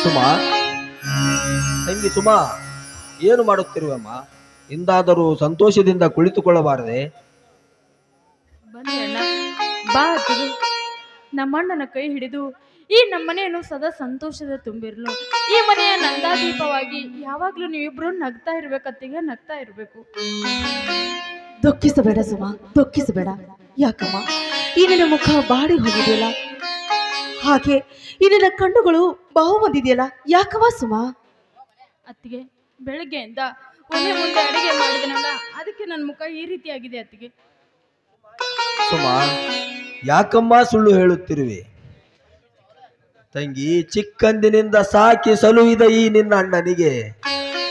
ಸುಮಾ, ತಂಗಿ ಸುಮಾ, ಏನು ಮಾಡುತ್ತಿರುವಮ್ಮ? ಇಂದಾದರೂ ಸಂತೋಷದಿಂದ ಕುಳಿತುಕೊಳ್ಳಬಾರದೆ? ಬನ್ನಿ ಅಣ್ಣ, ಬಾ ಅತ್ತಿಗೆ. ನಮ್ಮಣ್ಣನ ಕೈ ಹಿಡಿದು ಈ ನಮ್ಮನೆಯನ್ನು ಸದಾ ಸಂತೋಷದ ತುಂಬಿರ್ಲು. ಈ ಮನೆಯ ನಂದಾದೀಪವಾಗಿ ಯಾವಾಗ್ಲೂ ನೀವಿಬ್ರು ನಗ್ತಾ ಇರ್ಬೇಕತ್ತಿಗೆ, ನಗ್ತಾ ಇರ್ಬೇಕು. ದುಃಖಿಸಬೇಡ ಸುಮ, ದುಃಖಿಸಬೇಡ. ಯಾಕಮ್ಮ ಈ ನಿನ್ನ ಮುಖ ಬಾಡಿ ಹೋಗಿದೆಯಲ್ಲ, ಹಾಗೆ ಈ ನಿನ್ನ ಕಣ್ಣುಗಳು ಬಾವು ಬಂದಿದೆಯಲ್ಲ, ಯಾಕವ ಸುಮ? ಅತ್ತಿಗೆ, ಬೆಳಗ್ಗೆಯಿಂದ ಒಲೆ ಮುಂದೆ ಅಡಿಗೆ ಮಾಡಿದನಲ್ಲ, ಅದಕ್ಕೆ ನನ್ನ ಮುಖ ಈ ರೀತಿ ಆಗಿದೆ ಅತ್ತಿಗೆ. ಸುಮಾ, ಯಾಕಮ್ಮ ಸುಳ್ಳು ಹೇಳುತ್ತಿರುವೆ? ತಂಗಿ, ಚಿಕ್ಕಂದಿನಿಂದ ಸಾಕಿ ಸಲುಹಿದ ಈ ನಿನ್ನ ಅಣ್ಣನಿಗೆ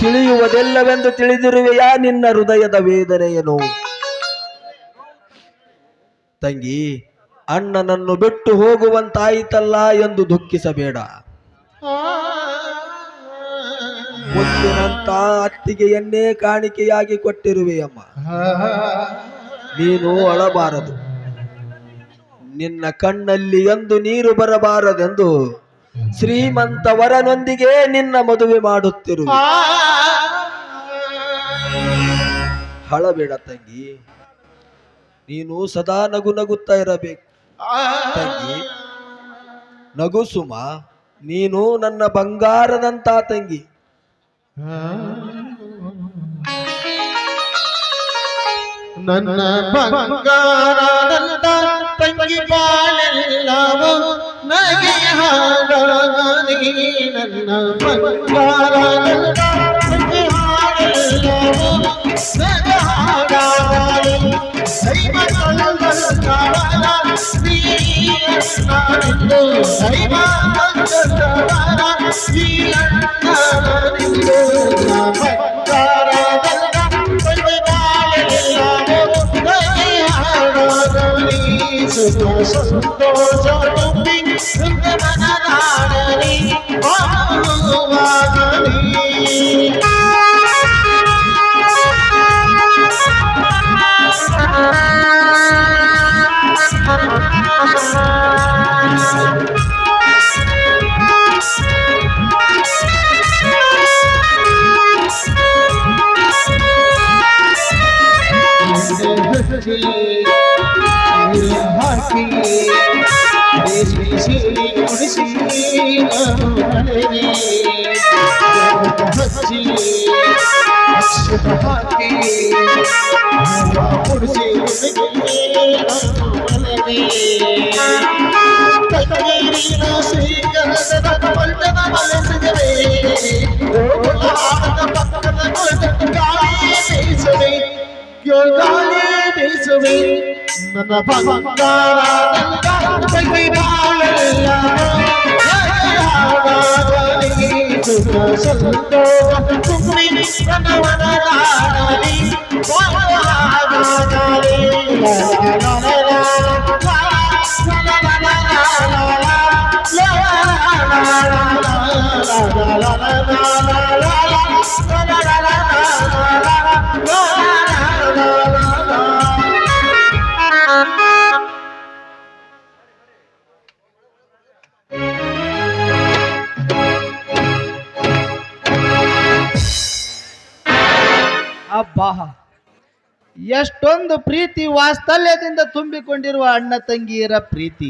ತಿಳಿಯುವುದೆಲ್ಲವೆಂದು ತಿಳಿದಿರುವೆಯಾ ನಿನ್ನ ಹೃದಯದ ವೇದನೆಯನು? ತಂಗಿ, ಅಣ್ಣನನ್ನು ಬಿಟ್ಟು ಹೋಗುವಂತಾಯಿತಲ್ಲ ಎಂದು ದುಃಖಿಸಬೇಡ. ಮುಂದಿನಂತ ಅತ್ತಿಗೆಯನ್ನೇ ಕಾಣಿಕೆಯಾಗಿ ಕೊಟ್ಟಿರುವೆಯಮ್ಮ. ನೀನು ಅಳಬಾರದು. ನಿನ್ನ ಕಣ್ಣಲ್ಲಿ ಎಂದು ನೀರು ಬರಬಾರದೆಂದು ಶ್ರೀಮಂತ ವರನೊಂದಿಗೆ ನಿನ್ನ ಮದುವೆ ಮಾಡುತ್ತಿರುವೆ. ಅಳಬೇಡ ತಂಗಿ, ನೀನು ಸದಾ ನಗು ನಗುತ್ತಾ ಇರಬೇಕು. ತಂಗಿ, ನಗು ಸುಮ, ನೀನು ನನ್ನ ಬಂಗಾರದಂತ ತಂಗಿ. ನನ್ನ ಬಂಗಾರದಂತ ತಂಗಿ ಬಾಳೆಲ್ಲವೂ ನಗೆ ಹಾಡಾನಿ. ನನ್ನ ಬಂಗಾರದಂತ ತಂಗಿ ಹಾಡೆಲ್ಲವೂ ನಗೆ ಹಾಡಾನಿ. ದೈವ ಕಳವಳ ಶ್ರೀಯನ್ನಾಡಿದ್ದು, ದೈವ ಕಳವಳ ಶ್ರೀಯನ್ನಾಡಿದ್ದು. ಬಂಗಾರದಂತ ತಂಗಿ ಬಾಳೆಲ್ಲವೂ ನಗೆ ಹಾಡಾನಿ. ಸಂತೋಷ ತುಂಬಿ ಮನನಾಡಲಿ ಬಾಳುವಾಗಲಿ. ಹಾಕಿ ದೇಶಿ ಉಡಿಸಿ ಹಚ್ಚಿ ಅಕ್ಷತ ಹಾಕಿ ಉಡಿಸಿ ಕಣ್ಣೀರಿನ ಶ್ರೀಗಂಧದ ಕಮಲದ ಮನಸ್ಸಿಗೆ ಪಕ್ಕದ ಗಾಳಿ ಬೀಸವೆ, ಗಾಳಿ ಬೀಸವೆ. ನನ್ನ ಬಂಗಾರ ತಂಗಿ ಬಾಳೆಲ್ಲ ಸಂತೋಷ ತುಂಬಿ ಪ್ರಣವನಾಡಲಿ ಬಾಳಾಗಲಿ. ಅಬ್ಬಾ, ಎಷ್ಟೊಂದು ಪ್ರೀತಿ ವಾತ್ಸಲ್ಯದಿಂದ ತುಂಬಿಕೊಂಡಿರುವ ಅಣ್ಣ ತಂಗಿಯರ ಪ್ರೀತಿ.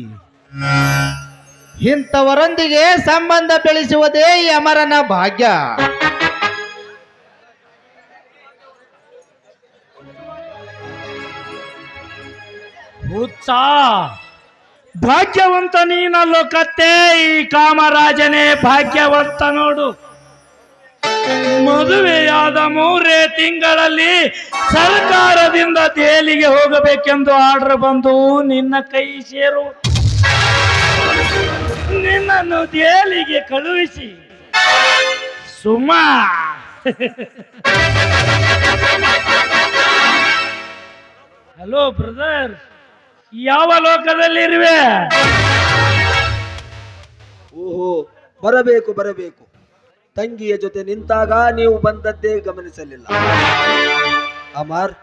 ಇಂಥವರೊಂದಿಗೆ ಸಂಬಂಧ ಬೆಳೆಸುವುದೇ ಯಮರನ ಭಾಗ್ಯ. ಹುಚ್ಚ, ಭಾಗ್ಯವಂತ ನೀನಲ್ಲೋ ಕತ್ತೆ. ಈ ಕಾಮರಾಜನೇ ಭಾಗ್ಯವಂತ ನೋಡು. ಮದುವೆಯಾದ 3 ತಿಂಗಳಲ್ಲಿ ಸರ್ಕಾರದಿಂದ ದೆಹಲಿಗೆ ಹೋಗಬೇಕೆಂದು ಆರ್ಡರ್ ಬಂದು ನಿನ್ನ ಕೈ ಸೇರು. ನಿನ್ನನ್ನು ದೆಹಲಿಗೆ ಕಳುಹಿಸಿ ಸುಮಾ. ಹಲೋ ಬ್ರದರ್, ಯಾವ ಲೋಕದಲ್ಲಿರುವೆ? ಓಹೋ, ಬರಬೇಕು ಬರಬೇಕು. ತಂಗಿಯ ಜೊತೆ ನಿಂತಾಗ ನೀವು ಬಂದದ್ದೇ ಗಮನಿಸಲಿಲ್ಲ. ಅಮರ್,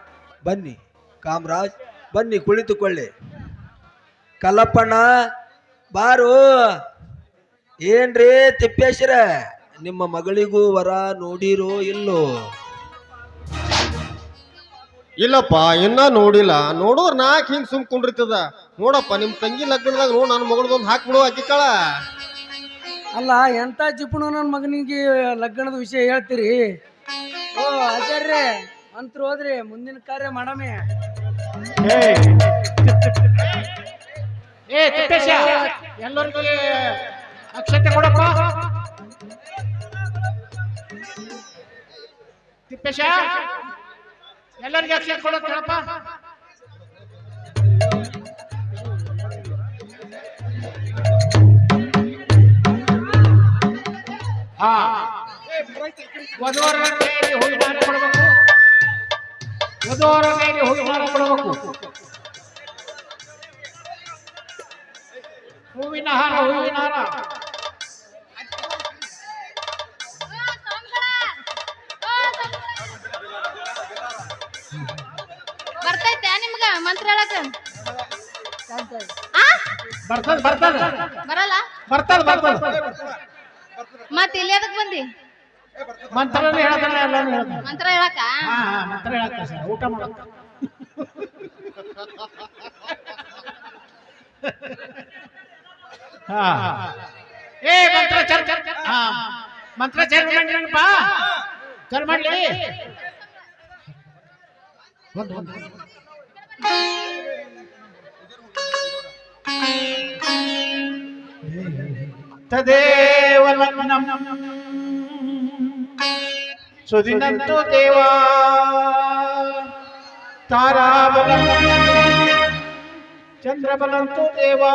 ಬನ್ನಿ. ಕಾಮರಾಜ್, ಬನ್ನಿ ಕುಳಿತುಕೊಳ್ಳಿ. ಕಲ್ಲಪ್ಪಣ್ಣ, ಬಾರು. ಏನ್ರೇ ತಿಪ್ಪೇಶ್ವರ, ನಿಮ್ಮ ಮಗಳಿಗೂ ವರ ನೋಡಿರೋ ಇಲ್ಲೋ? ಇಲ್ಲಪ್ಪ ಇನ್ನ ನೋಡಿಲ್ಲ. ನೋಡಿದ್ರ ನಾಕ್ ಹಿಂಗ್ ಸುಮ್ ಕುಂಡಿರ್ತದ. ನೋಡಪ್ಪ ನಿಮ್ ತಂಗಿ ಲಗ್ನದಾಗ ನೋಡ್ ನನ್ನ ಮಗಳದೊಂದು ಹಾಕ್ಬಿಡು ಅಕ್ಕಿ ಕಾಳ. ಅಲ್ಲ ಎಂತ ಜಿಪುಣ ನನ್ನ ಮಗನಿಗೆ ಲಗ್ನದ ವಿಷಯ ಹೇಳ್ತೀರಿ? ಓ ಆಚಾರ್ಯ ಮಂತ್ರ ಹೋದ್ರಿ, ಮುಂದಿನ ಕಾರ್ಯ ಮಾಡಮೆ. ಎಲ್ಲರಿಗೂ ಅಕ್ಷತೆ ಕೊಡಪ್ಪ. ತಿಪ್ಪೇಶ ಎಲ್ಲರಿಗೆ ಅಕ್ಷತೆ ಕೊಡೋದು ಹೇಳಪ್ಪ. ಹಾ, ವಧುವರ ಕೈಯಲ್ಲಿ ಹೂವಿನ ಕೊಡಬೇಕು. ವಧುವರ ಕೈಯಲ್ಲಿ ಹೂವಿನ ಕೊಡಬೇಕು. ಹೂವಿನ ಹಾರ, ಹೂವಿನ ಹಾರ. ಬರ್ತೈತೆ ನಿಮ್ಗ ಮಂತ್ರ ಹೇಳಕ? ಬರ್ತದ ಬರ್ತದ ಬರಲ್ಲ? ಬರ್ತದ ಬರ್ತದ. ಮತ್ ಇಲ್ಲಿ ಅದಕ್ ಬಂದಿ? ಮಂತ್ರನೂ ಹೇಳ್ತಾನೆ, ಎಲ್ಲಾನು ಹೇಳ್ತಾನೆ. ಮಂತ್ರ ಹೇಳಕ? ಹಾ ಹಾ, ಮಂತ್ರ ಹೇಳ್ತಾನೆ ಸರ್. ಊಟ ಮಾಡೋದು. ಹಾ, ಏ ಮಂತ್ರ ಚರ್ ಚರ್. ಹಾ, ಮಂತ್ರ ಚರ್ ಮಾಡ್ಲಿಪ್ಪ. ಚರ್ ಮಾಡ್ಲಿ. ತದೇವ ಲಗ್ನಂ ಸುದಿನಂತು ದೇವಾ ತಾರಾಬಲಂ ಚಂದ್ರಬಲಂತು ದೇವಾ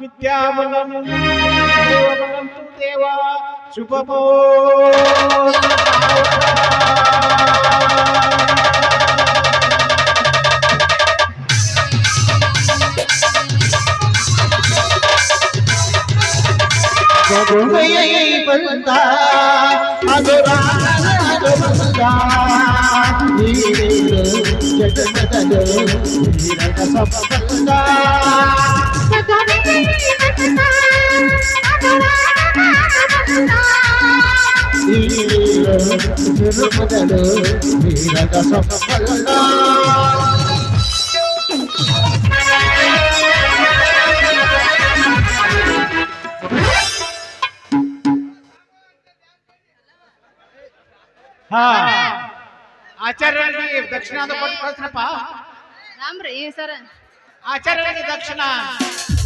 ವಿದ್ಯಾಬಲಂ ದೇವಬಲಂತು ದೇವಾ ಶುಭಮೋ. ಬಂದ ಅದು ರಾಗ ಬಂದ ಜಗದಲು ನೀರಗ ಸಂಬಂಧ. ತಿರುಮದಲು ನೀರಗ ಸಂಬಂಧ. ಹಾ, ಆಚಾರ್ಯರಿಗೆ ದಕ್ಷಿಣ ಅಂತ ಕೊಟ್ಟು ಕಳಿಸ್ರಪ್ಪ. ರಾಮ್ರಿ ಸರ್, ಆಚಾರ್ಯರಿಗೆ ದಕ್ಷಿಣ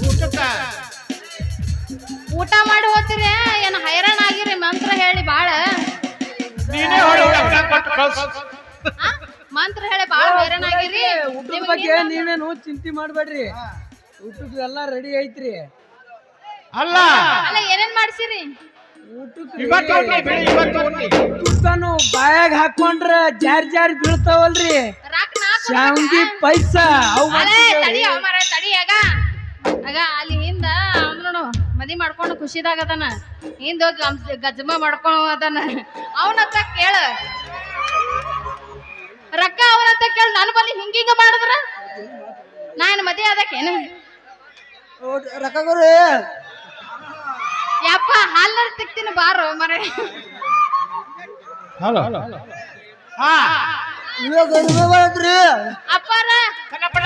ಊಟಕ್ಕ. ಊಟ ಮಾಡಿ ಹೋಗ್ತೀರಿ ಏನ್ ಹೈರಾಣ ಆಗಿರಿ? ಮಂತ್ರ ಹೇಳಿ ಬಾಳ. ನೀನೇ ಹೊಡೆ ಕೊಟ್ಟು ಕಳ್ಸು. ಆ? ಮಂತ್ರ ಹೇಳಿ ಬಾಳ ಹೈರಾಣ ಆಗಿರಿ. ಊಟದ ಬಗ್ಗೆ ನೀವೇನು ಚಿಂತೆ ಮಾಡ್ಬೇಡ್ರಿ, ಊಟಕ್ಕೆ ಎಲ್ಲ ರೆಡಿ ಐತ್ರಿ. ಅಲ್ಲ ಅಲ್ಲ ಏನೇನ್ ಮಾಡ್ಸಿರಿ? ಊಟಕ್ಕೆ ಇವತ್ತು ಉಣ್ಣಿ, ಬೆಳಿ ಇವತ್ತು ಉಣ್ಣಿ. ತುಪ್ಪನು ಬಾಯಾಗ ಹಾಕೊಂಡ್ರ ಜಾರಿ ಜಾರಿ ಬೀಳ್ತಾವಲ್ರಿ, ರಾಕ್ ನಾಕ್ ಶಾವ್ಗಿ ಪೈಸ ಅವು ಅಲೇ ತಡಿ ಅವಮಾರ ತಡಿ. ಆಗ ಅಲ್ಲಿ ಹಿಂದ ಅವ್ನು ನೋಡು ಮದಿ ಮಾಡ್ಕೊಂಡು ಖುಷಿದಾಗದನ, ಹಿಂದ ಹೋಗಿ ಗಜ್ಮ ಮಾಡ್ಕೊಂಡು ಅದನ. ಅವನತ್ತ ಕೇಳ ರೊಕ್ಕ, ಅವನತ್ತ ಕೇಳ. ನನ್ನ ಬಲ್ಲಿ ಹಿಂಗಿಂಗ ಮಾಡಿದ್ರ ನಾನು ಮದಿ ಅದಕ್ಕೇನು? ರೊಕ್ಕಗಳು ಯಪ್ಪ ಹಾಲ್ನರ್ ತಿಕ್ತೀನಿ ಬಾರೋ ಮರೆ. ಹಲೋ ಹಾ, ಅಪ್ಪಾರ ಕನ್ನಪ್ಪಣ.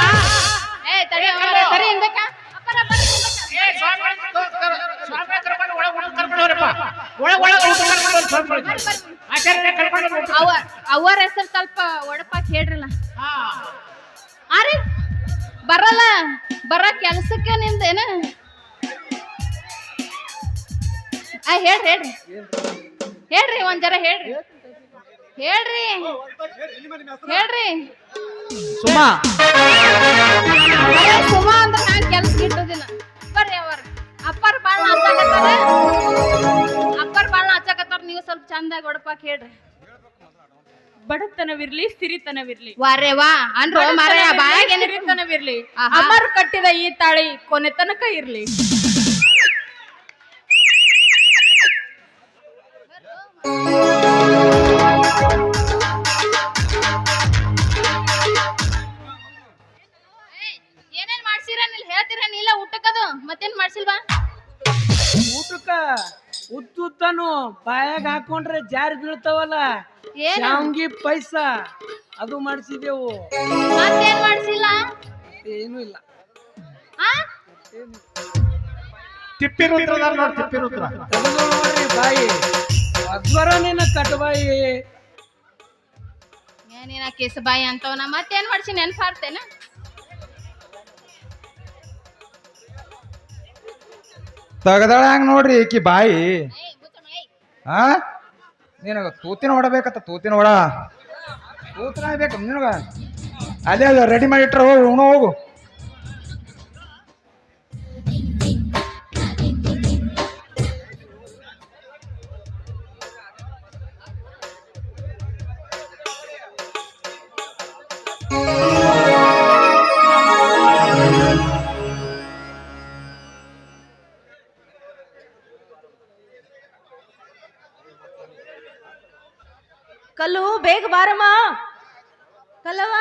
ಏ ತಡಿ ಅವಮಾರ ಸರಿ ಹಿಂಗಕ್ಕ. ಅಪ್ಪಾರ ಬರ್ರಿ ಹಿಂಗಕ್ಕ. ಏ ಸ್ವಾಮಿ ಸ್ವಾಮಿ ಕರ್ಕೊಂಡು ಒಳಗೆ ಊಟ ಕರ್ಕೊಂಡು ಹೋಗ್ರಪ್ಪ. ಒಳಗೆ ಊಟ ಕರ್ಕೊಂಡು ಹೋಗಿ ಸ್ವಾಮಿ. ಆಚಾರ್ಯ ಕರ್ಕೊಂಡು ಹೋಗಿ. ಅವರ ಹೆಸರು ಸ್ವಲ್ಪ ಒಡಪಾಕ್ ಹೇಳ್ರಲ್ಲ. ಹಾ, ಅರೆ ಬರಲ್ಲ, ಬರ ಕೆಲ್ಸಕ್ಕೆ ನಿಮ್ದೇನ? ಹೇಳ್ರಿ ಹೇಳ್ರಿ ಒಂದ್ ಜರ ಹೇಳ್ರಿ ಹೇಳ್ರಿ ಹೇಳ್ರಿ. ಸುಮಾ ಸುಮಾ ಅಂದ್ರೆ ನಾನ್ ಕೆಲ್ಸ ಇಟ್ಟೋದಿಲ್ಲ. ಬರ್ರಿ ಅವರ ಅಪ್ಪರ್ ಬಾಳ ಹಚ್ಚಾಕತ್ತಾರ, ಅಪ್ಪರ್ ಬಾಳ ಹಚ್ಚಾಕತ್ತಾರ. ನೀವು ಸ್ವಲ್ಪ ಚಂದಾಗಿ ಒಡಪಾಕ್ ಹೇಳ್ರಿ. ಬಡತನವಿರ್ಲಿ ಸಿರಿತನವಿರ್ಲಿ, ವಾರೇ ವಾ ಅನ್ರೋ ಮಾರಾಯ ಬಾಯಾಗ ಸಿರಿತನವಿರ್ಲಿ, ಅಮರ್ ಕಟ್ಟಿದ ಈ ತಾಳಿ ಕೊನೆ ತನಕ ಇರ್ಲಿ. ಏನೇನ್ ಮಾಡ್ಸಿರ ಹೇಳ್ತೀರ? ನೀಲ್ಲ ಊಟಕ್ಕದು ಮತ್ತೇನ್ ಮಾಡ್ಸಿಲ್ವಾ? ಊಟಕ್ಕ ಉದ್ದುದ್ದನು ಬಾಯಾಗ ಹಾಕೊಂಡ್ರೆ ಜಾರಿ ಬೀಳ್ತಾವಲ್ಲ ಏನು ಶಾವ್ಗಿ ಪೈಸಾ ಅದು ಮಾಡಿಸಿದೆವು. ಮತ್ತೇನ್ ಮಾಡ್ಸಿಲ್ಲ ಏನೂ ಇಲ್ಲ. ಆ ತಿಪ್ಪಿರುದ್ರ ನೋಡಿ ತಿಪ್ಪಿರುದ್ರ ತೆಗೆದು ನೋಡ್ರಿ ಬಾಯಿ ಅದ್ವರ ನಿನ್ನ ಕಟಬಾಯಿ. ಏನಿನ ಕೇಸಬಾಯಿ ಅಂತವನ ಮತ್ತೇನ್ ಮಾಡ್ಸಿ ನೆನ್ಪಾರ್ತೇನ ತಗದಾಳ ಹಂಗ ನೋಡ್ರಿ ಈಕಿ ಬಾಯಿ. ಹಾ ನಿನಗ ತೂತಿನ ಹೊಡಬೇಕತ್ತ, ತೂತಿನ ಹೊಡ ತೂತಿನ ಬೇಕು ನಿನಗ. ಅದೇ ಅದು ರೆಡಿ ಮಾಡಿ ಇಟ್ರ ಹೋಗು, ಉಣ ಹೋಗು. ಕಲ್ಲು ಬೇಗ ಬಾರಮ್ಮ. ಕಲ್ಲವ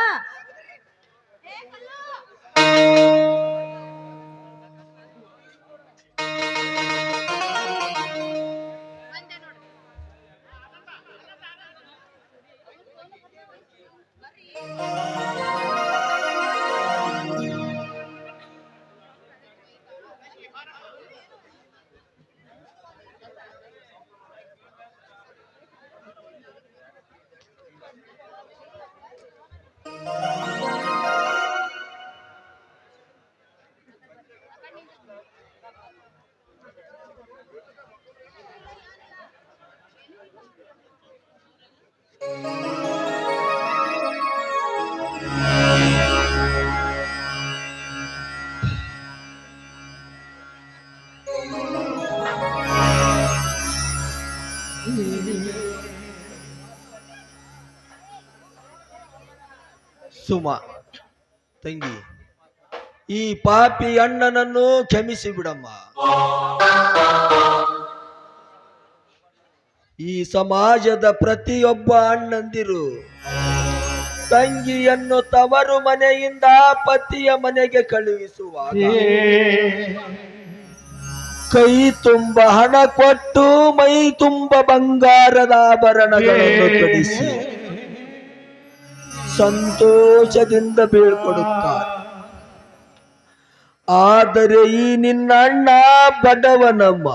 ಸುಮ ತಂಗಿ, ಈ ಪಾಪಿ ಅಣ್ಣನನ್ನು ಕ್ಷಮಿಸಿ ಬಿಡಮ್ಮ. ಈ ಸಮಾಜದ ಪ್ರತಿಯೊಬ್ಬ ಅಣ್ಣಂದಿರು ತಂಗಿಯನ್ನು ತವರು ಮನೆಯಿಂದ ಪತಿಯ ಮನೆಗೆ ಕಳುಹಿಸುವಾಗ ಕೈ ತುಂಬ ಹಣ ಕೊಟ್ಟು ಮೈ ತುಂಬ ಬಂಗಾರದ ಆಭರಣಗಳನ್ನು ತೊಡಿಸಿ ಸಂತೋಷದಿಂದ ಬೀಳ್ಕೊಡುತ್ತಾರೆ. ಆದರೆ ಈ ನಿನ್ನ ಅಣ್ಣ ಬಡವನಮ್ಮ,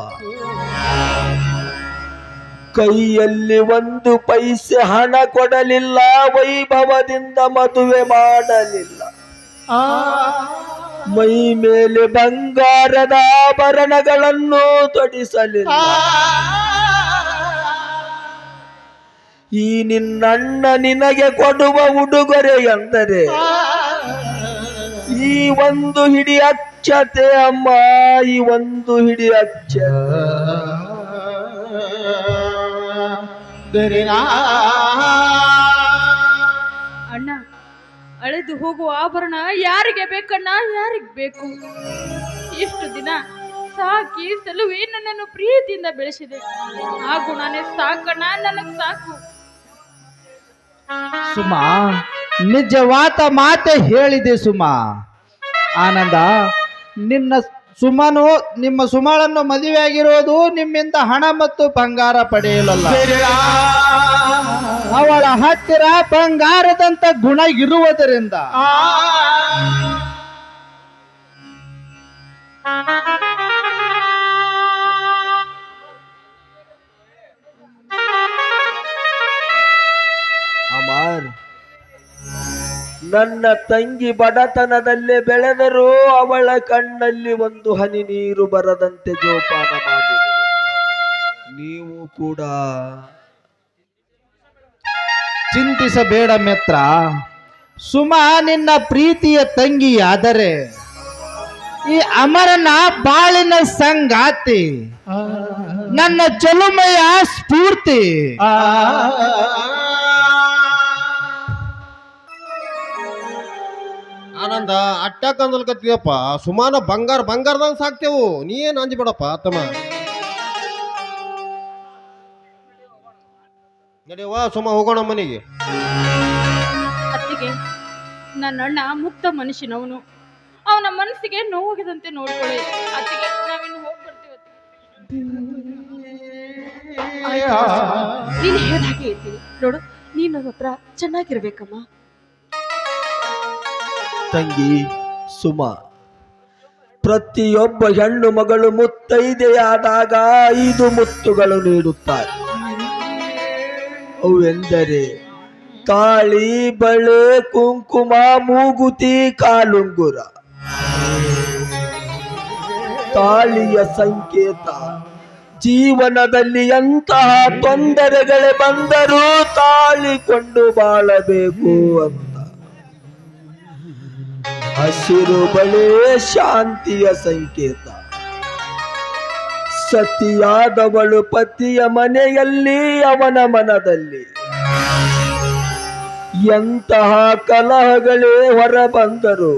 ಕೈಯಲ್ಲಿ ಒಂದು ಪೈಸೆ ಹಣ ಕೊಡಲಿಲ್ಲ, ವೈಭವದಿಂದ ಮದುವೆ ಮಾಡಲಿಲ್ಲ, ಮೈ ಮೇಲೆ ಬಂಗಾರದ ಆಭರಣಗಳನ್ನು ತೊಡಿಸಲಿಲ್ಲ. ಈ ನಿನ್ನಣ್ಣ ನಿನಗೆ ಕೊಡುವ ಉಡುಗೊರೆ ಎಂದರೆ ಈ ಒಂದು ಹಿಡಿ ಅಕ್ಷತೆ ಅಮ್ಮ, ಈ ಒಂದು ಹಿಡಿ ಅಕ್ಷತೆ. ಅಣ್ಣ, ಅಳೆದು ಹೋಗುವ ಆಭರಣ ಯಾರಿಗೆ ಬೇಕಣ್ಣ, ಯಾರಿಗೆ ಬೇಕು? ಇಷ್ಟು ದಿನ ಸಾಕಿ ಸಲುವಿ ನನ್ನನ್ನು ಪ್ರೀತಿಯಿಂದ ಬೆಳೆಸಿದೆ. ಆ ಗುಣನೇ ಸಾಕಣ್ಣ, ನನಗ್ ಸಾಕು. ಸುಮಾ, ನಿಜವಾದ ಮಾತೆ ಹೇಳಿದೆ ಸುಮಾ. ಆನಂದ, ನಿಮ್ಮ ಸುಮಾಳನ್ನು ಮದುವೆಯಾಗಿರೋದು ನಿಮ್ಮಿಂದ ಹಣ ಮತ್ತು ಬಂಗಾರ ಪಡೆಯಲಲ್ಲ, ಅವಳ ಹತ್ತಿರ ಬಂಗಾರದಂತ ಗುಣ ಇರುವುದರಿಂದ. ಅಮರ್, ನನ್ನ ತಂಗಿ ಬಡತನದಲ್ಲೇ ಬೆಳೆದರೂ ಅವಳ ಕಣ್ಣಲ್ಲಿ ಒಂದು ಹನಿ ನೀರು ಬರದಂತೆ ಜೋಪಾನ ಮಾಡಿದೆ. ನೀವು ಕೂಡ ಚಿಂತಿಸಬೇಡ ಮಿತ್ರ. ಸುಮಾ ನಿನ್ನ ಪ್ರೀತಿಯ ತಂಗಿಯಾದರೆ ಈ ಅಮರನ ಬಾಳಿನ ಸಂಗಾತಿ, ನನ್ನ ಚಲುಮೆಯ ಸ್ಫೂರ್ತಿ. ಆನಂದ ಅಟ್ಟಾಕ ಅಂದಲ್ಕತ್ತೀಯಪ್ಪ. ಸುಮಾನ ಬಂಗಾರದಂಗ ಸಾಕ್ತೇವು, ನೀ ಏನ್ ಅಂಜಬೇಡಪ್ಪ ತಮ್ಮ. ನಡಿಯವ್ವ ಸುಮ, ಹೋಗೋಣ ಮನೆಗೆ. ಅತ್ತಿಗೆ, ನನ್ನ ಅಣ್ಣ ಮುಕ್ತ ಮನುಷ್ಯನವನು. ಅವನ ಮನಸ್ಸಿಗೆ ನೋವಾಗದಂತೆ ನೋಡ್ಕೊಳ್ಳಿ ಅತ್ತಿಗೆ. ನಾವಿನ್ನು ಹೋಗಿ ಬರ್ತೀವಿ. ನೀನು ಹೇಳಾಗೆ ಇರ್ತೀನಿ ನೋಡು. ನೀನು ನನ್ನ ಹತ್ರ ಚೆನ್ನಾಗಿರ್ಬೇಕಮ್ಮ. ತಂಗಿ ಸುಮ, ಪ್ರತಿಯೊಬ್ಬ ಹೆಣ್ಣು ಮಗಳು ಮುತ್ತೈದೆಯಾದಾಗ 5 ಮುತ್ತುಗಳು ನೀಡುತ್ತಾರೆ. ಅವೆಂದರೆ ತಾಳಿ, ಬಳೆ, ಕುಂಕುಮ, ಮೂಗುತಿ, ಕಾಲುಂಗುರ. ತಾಳಿಯ ಸಂಕೇತ ಜೀವನದಲ್ಲಿ ಎಂತಹ ತೊಂದರೆಗಳೇ ಬಂದರೂ ತಾಳಿಕೊಂಡು ಬಾಳಬೇಕು ಅಂತ. ಹಸಿರು ಬಳೆ ಶಾಂತಿಯ ಸಂಕೇತ. ಸತಿಯಾದವಳು ಪತಿಯ ಮನೆಯಲ್ಲಿ, ಅವನ ಮನದಲ್ಲಿ. ಎಂತಹ ಕಲಹಗಳೇ ಹೊರ ಬಂದರು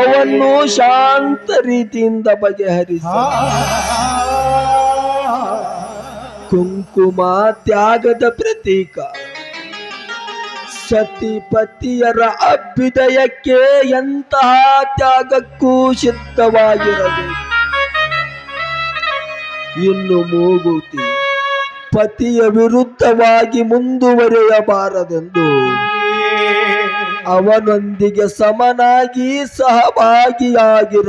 ಅವನ್ನು ಶಾಂತ ರೀತಿಯಿಂದ ಬಗೆಹರಿಸ. ಕುಂಕುಮ ತ್ಯಾಗದ ಪ್ರತೀಕ. ಸತಿಪತಿಯರ ಅಭ್ಯುದಯಕ್ಕೆ ಎಂತಹ ತ್ಯಾಗಕ್ಕೂ ಸಿದ್ಧವಾಗಿರಬೇಕು. ಇನ್ನು ಮೂಗುತಿ ಪತಿಯ ವಿರುದ್ಧವಾಗಿ ಮುಂದುವರಿಯಬಾರದೆಂದು ಅವನೊಂದಿಗೆ ಸಮನಾಗಿ ಸಹಭಾಗಿಯಾಗಿರಬೇಕೆಂದು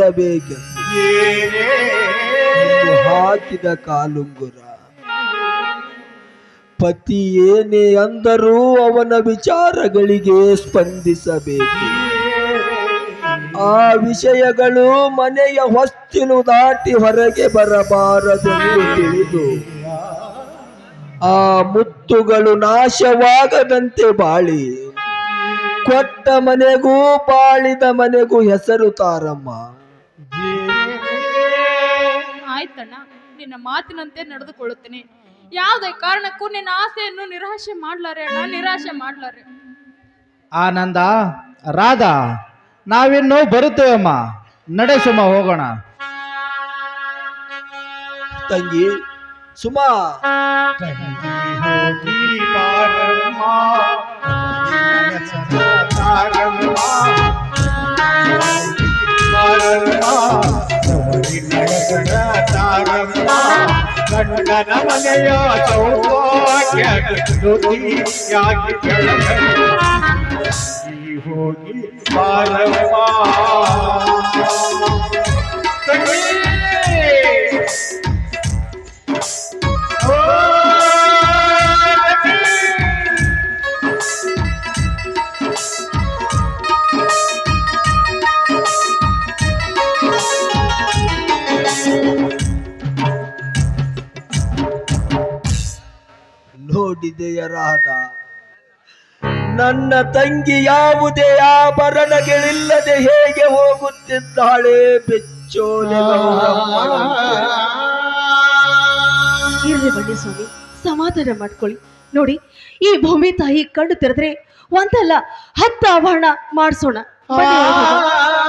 ಹಾಕಿದ ಕಾಲುಂಗುರ. ಪತಿ ಏನೇ ಅಂದರೂ ಅವನ ವಿಚಾರಗಳಿಗೆ ಸ್ಪಂದಿಸಬೇಕು. ಆ ವಿಷಯಗಳು ಮನೆಯ ಹೊಸ್ತಿಲು ದಾಟಿ ಹೊರಗೆ ಬರಬಾರದೆಂದು ತಿಳಿದು ಆ ಮುತ್ತುಗಳು ನಾಶವಾಗದಂತೆ ಬಾಳಿ ಕೊಟ್ಟ ಮನೆಗೂ ಬಾಳಿದ ಮನೆಗೂ ಹೆಸರು ತಾರಮ್ಮ. ಆಯ್ತಣ್ಣ, ನಿನ್ನ ಮಾತಿನಂತೆ ನಡೆದುಕೊಳ್ಳುತ್ತೇನೆ. ಯಾವುದೇ ಕಾರಣಕ್ಕೂ ನಿನ್ನ ಆಸೆಯನ್ನು ನಿರಾಶೆ ಮಾಡ್ಲಾರೆ ಅಣ್ಣ, ನಿರಾಶೆ ಮಾಡ್ಲಾರೆ. ಆನಂದ, ರಾಧಾ, ನಾವಿನ್ನು ಬರುತ್ತೇವಮ್ಮ. ನಡೆ ಸುಮ, ಹೋಗೋಣ. ತಂಗಿ ಸುಮಾ, ಗಂಡನ ಮನೆಯ ಹೋಗಿ ಬಾರಮ್ಮ. ನೋಡಿದೆಯ ರಾಧ, ನನ್ನ ತಂಗಿ ಯಾವುದೇ ಆಭರಣಗಳಿಲ್ಲದೆ ಹೇಗೆ ಹೋಗುತ್ತಿದ್ದಾಳೆ ಬೆಚ್ಚೋಲೆ. ಇರ್ಲಿ ಬನ್ನಿ ಸ್ವಾಮಿ, ಸಮಾಧಾನ ಮಾಡ್ಕೊಳ್ಳಿ. ನೋಡಿ, ಈ ಭೂಮಿ ತಾಯಿ ಕಣ್ಣು ತೆರೆದ್ರೆ ಒಂದಲ್ಲ 10 ಆಭರಣ ಮಾಡಿಸೋಣ. ಬನ್ನಿ ಹೋಗೋಣ.